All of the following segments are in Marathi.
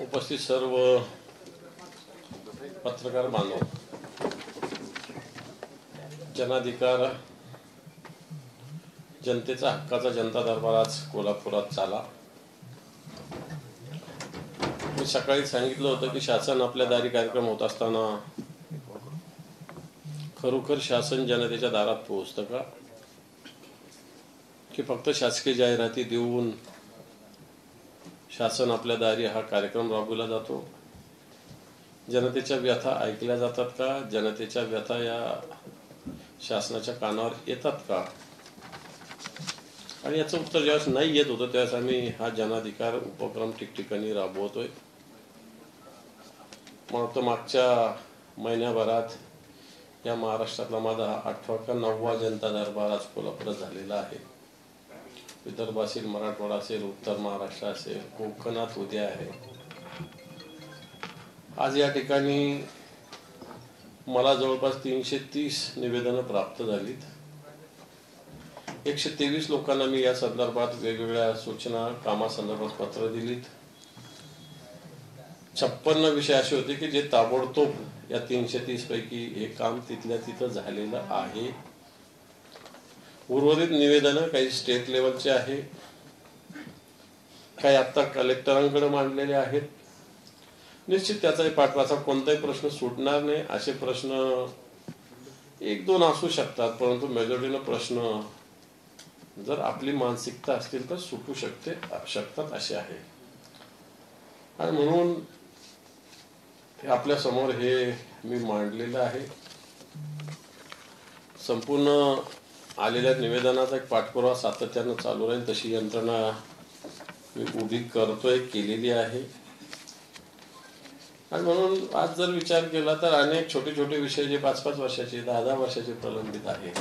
उपस्थित सर्व पत्रकार बांधव, जनाधिकार जनतेचा हक्काचा जनता दरबार आज कोल्हापुरात झाला। मी सकाळी सांगितलं होतं की शासन आपल्या दारी कार्यक्रम होत असताना खरोखर शासन जनतेच्या दारात पोहोचतं का, की फक्त शासकीय जाहिराती देऊन शासन आपल्या दारी हा कार्यक्रम राबवला जातो? जनतेच्या व्यथा ऐकल्या जातात का? जनतेच्या व्यथा या शासनाच्या कानावर येतात का? आणि याचं उत्तर ज्यावेळेस नाही येत होतं त्यावेळेस आम्ही हा जनाधिकार उपक्रम ठिकठिकाणी राबवतोय। मला वाटतं मागच्या महिन्याभरात या महाराष्ट्रातला माझा 8वा का 9वा जनता दरबार आज कोल्हापुरात झालेला आहे। विदर्भ असेल, मराठवाडा असेल, उत्तर महाराष्ट्र असेल, कोकणात उद्या आहे। आज या ठिकाणी मला जवळपास 330 निवेदनं प्राप्त झालीत। 123 लोकांना मी या संदर्भात वेगवेगळ्या सूचना कामासंदर्भात पत्र दिलीत। 56 विषय असे होते की जे ताबडतोब या 330 पैकी हे काम तिथल्या तिथं झालेलं आहे। उर्वरित निवेदनं काही स्टेट लेवलचे आहे, काही आता कलेक्टरांकडे मांडलेले आहेत। निश्चित त्याचाही पाठवाचा कोणताही प्रश्न सुटणार नाही। असे प्रश्न 1-2 असू शकतात, परंतु मेजॉरिटीनं प्रश्न जर आपली मानसिकता असतील तर सुटू शकतात असे आहे। आणि म्हणून आपल्या समोर हे मी मांडलेलं आहे। संपूर्ण आलेल्या निवेदनाचा एक पाठपुरावा सातत्यानं चालू राहील तशी यंत्रणा मी उभी करतोय, केलेली आहे। आणि म्हणून आज जर विचार केला तर अनेक छोटे छोटे विषय जे 5-5 वर्षाचे 10-10 वर्षाचे प्रलंबित आहेत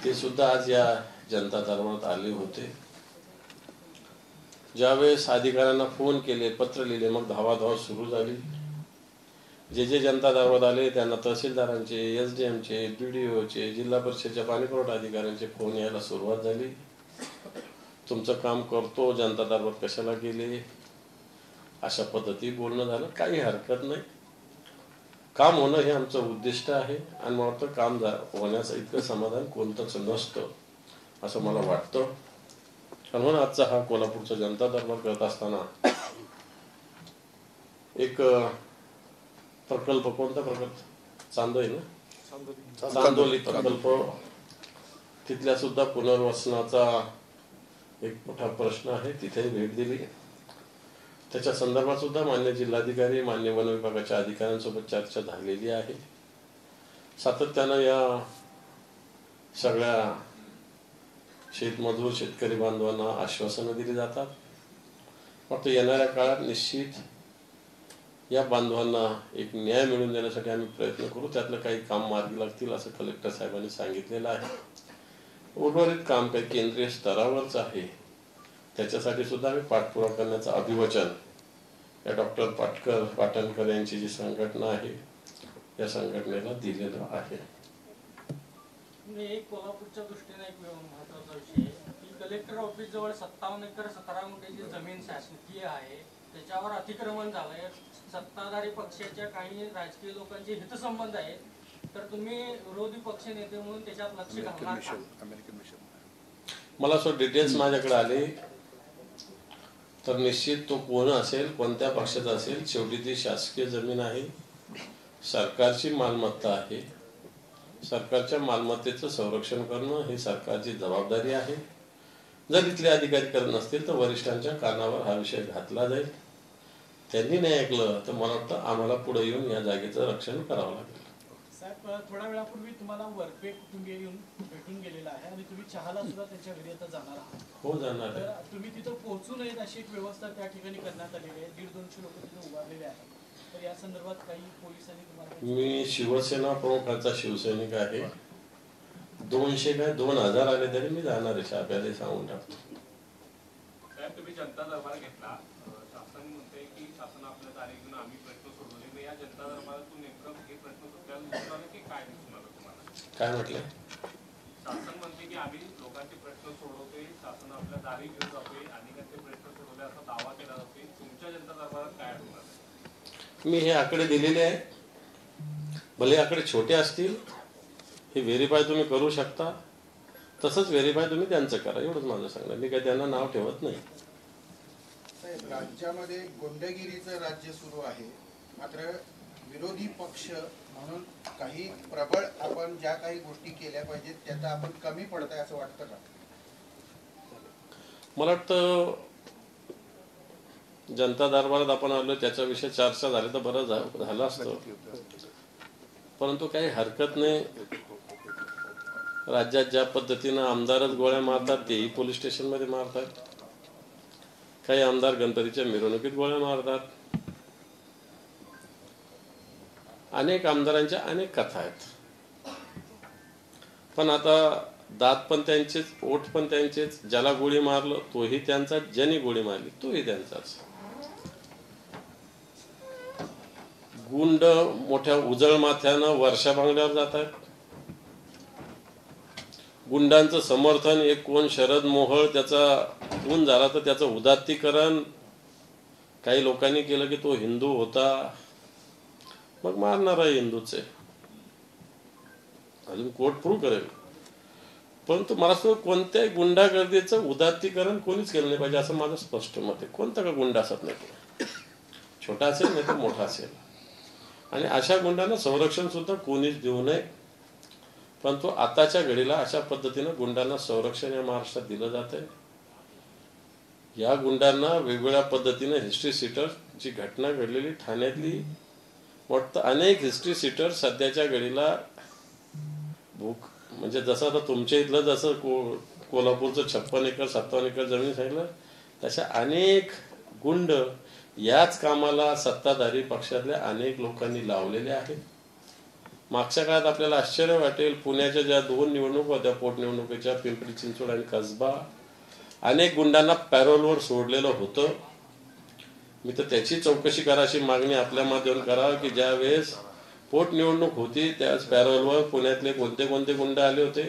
ते सुद्धा आज या जनता दरबारात आले होते। ज्यावेळेस अधिकाऱ्यांना फोन केले, पत्र लिहिले, मग धावाधाव सुरू झाली। जे जनता दरबारात आले त्यांना तहसीलदारांचे, SDMचे, BDOचे, जिल्हा परिषदेच्या पाणीपुरवठा अधिकाऱ्यांचे फोन यायला सुरुवात झाली। तुमचं काम करतो, जनता दरबार कशाला गेले, अशा पद्धती बोलणं झालं। काही हरकत नाही, काम होणं हे आमचं उद्दिष्ट आहे। आणि मला वाटतं काम होण्याचं इतकं समाधान कोणतंच नसतं असं मला वाटतं। म्हणून आजचा हा कोल्हापूरचा जनता दरबार करत असताना एक प्रकल्प, कोणता प्रकल्प, चांदोली प्रकल्प, तिथल्या सुद्धा पुनर्वसनाचा एक मोठा प्रश्न आहे, तिथे भेट दिली। त्याच्या संदर्भात सुद्धा मान्य जिल्हाधिकारी, मान्य वन विभागाच्या अधिकाऱ्यांसोबत चर्चा झालेली आहे। सातत्यानं या सगळ्या शेतमजूर शेतकरी बांधवांना आश्वासनं दिली जातात। फक्त येणाऱ्या काळात निश्चित या बांधवांना एक न्याय मिळवून देण्यासाठी आम्ही प्रयत्न करू। त्यातलं काही काम मार्गी लागतील असं कलेक्टर साहेबांनी सांगितलेलं आहे। उर्वरित काम काही केंद्रीय स्तरावरच आहे, त्याच्यासाठी सुद्धा आम्ही पाठपुरावा करण्याचं अभिवचन या डॉक्टर पाटणकर यांची जी संघटना आहे या संघटनेला दिलेलं आहे। कोल्हापूरच्या दृष्टीने एक महत्त्वाचा विषय की कलेक्टर ऑफिस जवळ 57 एकर 17 गुंठ्याची जमीन शासकीय आहे, त्याच्यावर अतिक्रमण झालंय। सत्ताधारी पक्षाच्या काही राजकीय लोकांचे हितसंबंध आहेत, तर तुम्ही विरोधी पक्ष नेते म्हणून त्याच्यात लक्ष घालणार का? मला असं डिटेल्स माझ्याकडे आले तर निश्चित तो कोण असेल, कोणत्या पक्षाचा असेल, शेवटी ती शासकीय जमीन आहे, सरकारची मालमत्ता आहे। सरकारच्या मालमत्तेचं संरक्षण करणं ही सरकारची जबाबदारी आहे। जर इथले अधिकारी करत नसतील तर वरिष्ठांच्या कानावर हा विषय घातला जाईल। त्यांनी नाही ऐकलं तर मला वाटतं आम्हाला पुढे येऊन या जागेचं रक्षण करावं लागेल। साहेब, थोड्या वेळापूर्वी तुम्हाला वरपे कुटुंबीय येऊन भेटून गेलेला आहे आणि तुम्ही चहाला सुद्धा त्यांच्या घरी आता जाणार आहात। हो, जाणार आहे। तुम्ही तिथं पोहोचू नयेत अशी एक व्यवस्था त्या ठिकाणी करण्यात आलेली आहे। 150-200 लोक तिथे उभारलेले आहेत, तर या संदर्भात काही पोलिसांनी तुम्हाला? मी शिवसेना प्रमुखाचा शिवसैनिक आहे। 200 काय 2000 आले तरी मी जाणार आहे, शाब्याला सांगून टाकतो। तुम्ही जनता दरबार घेतला, शासन म्हणते की शासन आपल्या तारीख घेऊन आम्ही प्रश्न सोडवले, या जनता दरबारातून नेमकं हे प्रश्न सुटायला दिसून आले की काय दिसून आलं तुम्हाला? काय म्हटलं? शासन म्हणते की आम्ही लोकांचे प्रश्न सोडवतोय, शासन आपल्या दारी घेऊन जातोय आणि ते प्रश्न सोडवले असा दावा केला जातोय, तुमच्या जनता दरबारात काय मी हे आकडे दिलेले आहे, भले आकडे छोटे असतील, हे व्हेरीफाय तुम्ही करू शकता. तसंच व्हेरीफाय तुम्ही त्यांचं करा, एवढंच माझं सांगणं. मी काही त्यांना नाव ठेवत नाही. साहेब, राज्यामध्ये गुंडगिरीचं राज्य सुरू आहे, मात्र विरोधी पक्ष म्हणून काही प्रबळ आपण ज्या काही गोष्टी केल्या पाहिजेत त्याचा आपण कमी पडत आहे असं वाटतं का? मला वाटतं जनता दरबारात आपण आलो त्याच्याविषयी चर्चा झाली तर बरं झालं असतं, परंतु काही हरकत नाही. राज्यात ज्या पद्धतीनं आमदारच गोळ्या मारतात तेही पोलीस स्टेशनमध्ये मारतात. काही आमदार गणपतीच्या मिरवणुकीत गोळ्या मारतात. अनेक आमदारांच्या अनेक कथा आहेत. पण आता दात पण त्यांचेच, ओठ पण त्यांचेच. ज्याला गोळी मारलं तोही त्यांचा, ज्याने गोळी मारली तोही त्यांचाच. गुंड मोठ्या उजळ माथ्यानं वर्षा बांगल्यावर जात आहेत. गुंडांचं समर्थन एक कोण शरद मोहोळ त्याचा खून झाला तर त्याचं उदात्तीकरण काही लोकांनी केलं की तो हिंदू होता, मग मारणारा हिंदूच आहे. अजून कोर्ट प्रूव्ह करेल. परंतु मला असं कोणत्याही गुंडागर्दीचं उदात्तीकरण कोणीच केलं नाही पाहिजे असं माझं स्पष्ट मत आहे. कोणता का गुंडा असत नाही, छोटा असेल नाही तर मोठा असेल. आणि अशा गुंडांना संरक्षण सुद्धा कोणीच देऊ नये. परंतु आताच्या घडीला अशा पद्धतीनं गुंडांना संरक्षण या महाराष्ट्रात दिलं जात आहे. या गुंडांना वेगवेगळ्या पद्धतीनं हिस्ट्री सीटर जी घटना घडलेली ठाण्यातली, वाटतं अनेक हिस्ट्री सीटर सध्याच्या घडीला भूक म्हणजे जसं आता तुमच्या इथलं जसं कोल्हापूरचं 56 एकर 57 एकर जमीन सांगितलं, तशा अनेक गुंड याच कामाला सत्ताधारी पक्षातल्या अनेक लोकांनी लावलेले आहेत. मागच्या काळात आपल्याला आश्चर्य वाटेल, पुण्याच्या ज्या 2 निवडणुका होत्या पोटनिवडणुकीच्या, पिंपरी चिंचवड आणि कसबा, अनेक गुंडांना पॅरोलवर सोडलेलं होतं. मी तर त्याची चौकशी करायची मागणी आपल्या माध्यमातून करावं की ज्या वेळेस पोटनिवडणूक होती त्यावेळेस पॅरोलवर पुण्यातले कोणते कोणते गुंड आले होते,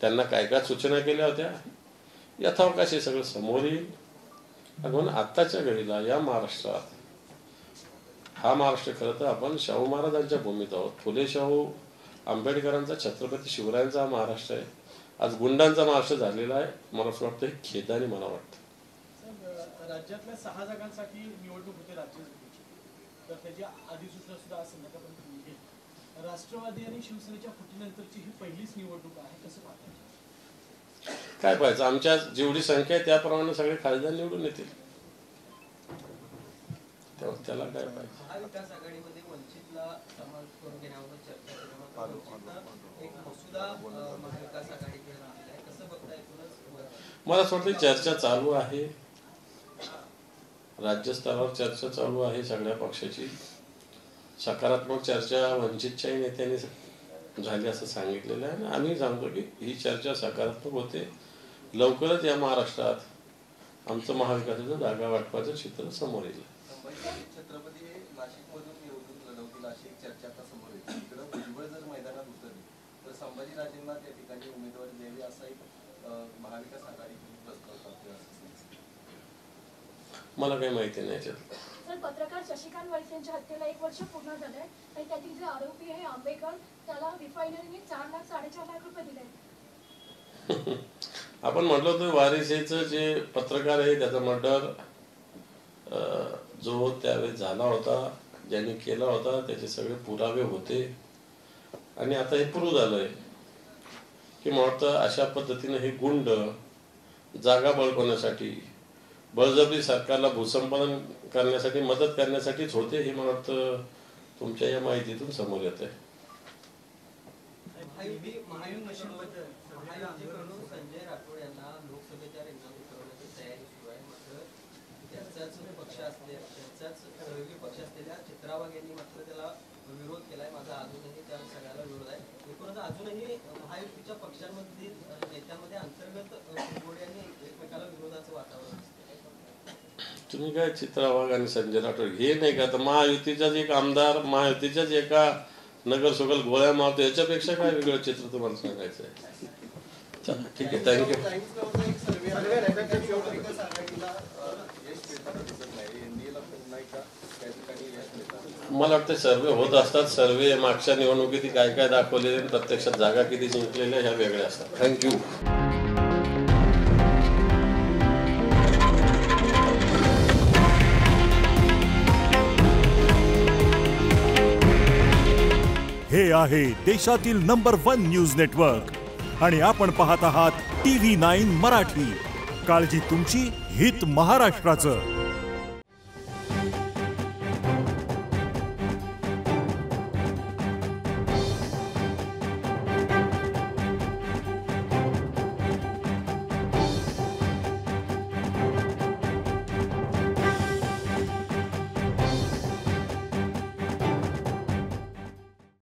त्यांना काय काय सूचना केल्या होत्या, यथावकाश हे सगळं समोर येईल. म्हणून आत्ताच्या घडीला या महाराष्ट्रात, हा महाराष्ट्र खरं तर आपण शाहू महाराजांच्या भूमीत आहोत. फुले शाहू आंबेडकरांचा, छत्रपती शिवरायांचा हा महाराष्ट्र आहे. आज गुंडांचा महाराष्ट्र झालेला आहे. मला असं वाटतं हे खेदाने मला वाटतं. राज्यातल्या 6 जागांसाठी निवडणूक होते राज्यसभेची, तर त्याची अधिसूचना सुद्धा आज संध्याकाळपर्यंत निघेल. राष्ट्रवादी आणि शिवसेनेच्या फुटीनंतरची ही पहिलीच निवडणूक आहे, कसं पाहताय? काय पाहायचं, आमच्या जेवढी संख्या आहे त्याप्रमाणे सगळे खासदार निवडून येतील. त्याला काय पाहिजे. महाविकास आघाडीमध्ये वंचितला समावेश करून घेण्यावर चर्चा केल्यानंतर एक मसुदा महाविकास आघाडीकडे आणला आहे, कसं बघताय? मला असं वाटतं चर्चा चालू आहे, राज्यस्तरावर चर्चा चालू आहे सगळ्या पक्षाची. सकारात्मक चर्चा वंचितच्याही नेत्यांनी झाली असं सांगितलेलं आहे. आणि आम्ही सांगतो की ही चर्चा सकारात्मक होते. लवकरच या महाराष्ट्रात आमचं महाविकासाचं जागा वाटपाचं चित्र समोर येईल. छत्रपती नाशिकमधून निवडणूक लढवतील अशी एक चर्चा आता समोर येते. इकडं भुजबळ जर मैदानात उतरले तर संभाजीराजेंना त्या ठिकाणी उमेदवारी द्यावी असा एक महाविकास आघाडीकडून प्रस्ताव करतोय असं मला काही माहिती नाही त्यात. सर, पत्रकार शशिकांत वैद्यांच्या हत्येला 1 वर्ष पूर्ण झालंय आणि त्यातील जे आरोपी आहे आंबेकर, त्याला रिफायनरीने 4 लाख 4.5 लाख रुपये दिले. आपण म्हटलं होतं वारिसेचं जे पत्रकार आहे त्याचा मर्डर जो त्यावेळेस झाला होता, ज्यांनी केला होता त्याचे सगळे पुरावे होते. आणि आता हे प्रूव्ह झालंय की मला वाटतं अशा पद्धतीने हे गुंड जागा बळकवण्यासाठी, बळजबरी सरकारला भूसंपादन करण्यासाठी, मदत करण्यासाठीच होते. हे मला वाटतं तुमच्या या माहितीतून समोर येत आहे. संजय राठोड यांना लोकसभेच्या रिंगणात उतरवण्याची तयारी सुरू आहे. मात्र त्यांचाच पक्ष सहयोगी पक्ष असलेल्या चित्रा वाघ यांनी मात्र त्याला विरोध केलाय. माझा अजूनही त्या सगळ्याला विरोध आहे. एकूणच अजूनही महायुतीच्या पक्षांमधील नेत्यांमध्ये अंतर्गत आणि एकमेकाला विरोधाचं वातावरण. तुम्ही काय चित्रा वाघ आणि संजय राठोड हे नाही का, तर महायुतीचाच एक आमदार महायुतीच्याच एका नगरसेवकाला गोळ्या मारतो, याच्यापेक्षा काय वेगळं चित्र तुम्हाला सांगायचं आहे. ठीक आहे, थँक्यू. मला वाटतं सर्वे होत असतात. सर्वे मागच्या निवडणुकीत काय काय दाखवलेले आणि प्रत्यक्षात जागा किती जिंकलेल्या ह्या वेगळ्या असतात. थँक्यू. हे आहे देशातील नंबर 1 न्यूज नेटवर्क आणि आपण पाहत आहात TV9 मराठी. काळजी तुमची, हित महाराष्ट्राचं.